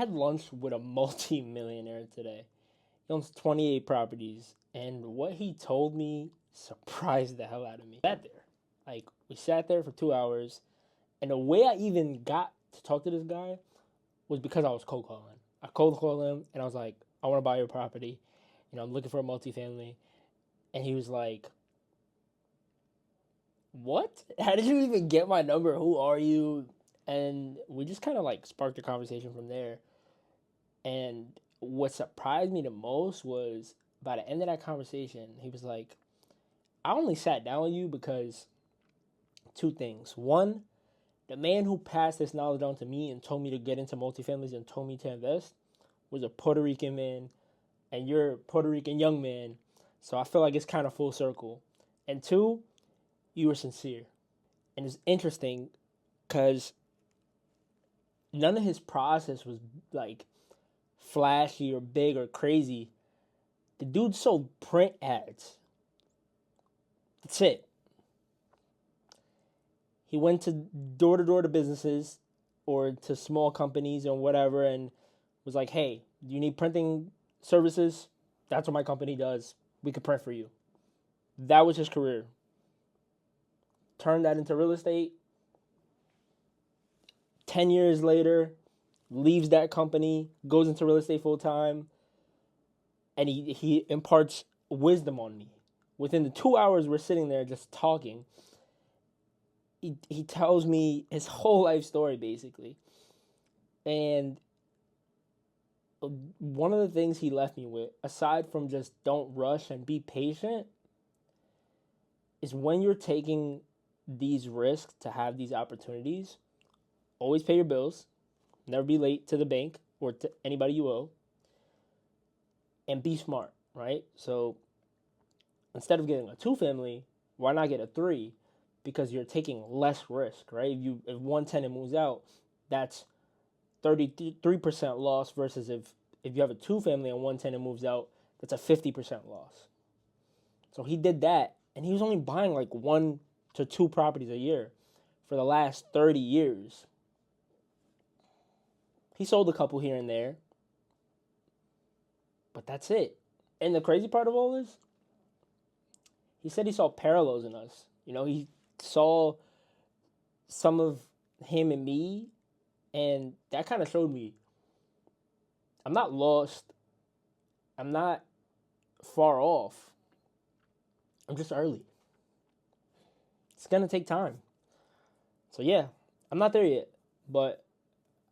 I had lunch with a multi-millionaire today. He owns 28 properties, and what he told me surprised the hell out of me. We sat there for 2 hours, and the way I even got to talk to this guy was because I was cold calling. I cold called him, and I was like, "I want to buy your property. I'm looking for a multifamily." And he was like, "What? How did you even get my number? Who are you?" And we just kind of like sparked a conversation from there. And what surprised me the most was by the end of that conversation, he was like, "I only sat down with you because two things. One, the man who passed this knowledge on to me and told me to get into multifamilies and told me to invest was a Puerto Rican man, and you're a Puerto Rican young man. So I feel like it's kind of full circle. And two, you were sincere." And it's interesting because none of his process was like flashy or big or crazy. The dude sold print ads. That's it. He went to door to businesses or to small companies or whatever and was like, "Hey, do you need printing services? That's what my company does. We could print for you." That was his career. Turned that into real estate. 10 years later, leaves that company, goes into real estate full time, and he imparts wisdom on me. Within the 2 hours we're sitting there just talking, he tells me his whole life story basically. And one of the things he left me with, aside from just don't rush and be patient, is when you're taking these risks to have these opportunities, always pay your bills, never be late to the bank or to anybody you owe, and be smart, right? So instead of getting a two family, why not get a three? Because you're taking less risk, right? If one tenant moves out, that's 33% loss versus if you have a two family and one tenant moves out, that's a 50% loss. So he did that, and he was only buying like 1 to 2 properties a year for the last 30 years. He sold a couple here and there, but that's it. And the crazy part of all this, he said he saw parallels in us. He saw some of him and me, and that kind of showed me I'm not lost. I'm not far off. I'm just early. It's going to take time. So, yeah, I'm not there yet, but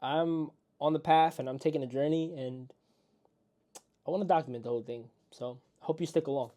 I'm on the path and I'm taking a journey, and I want to document the whole thing. So, hope you stick along.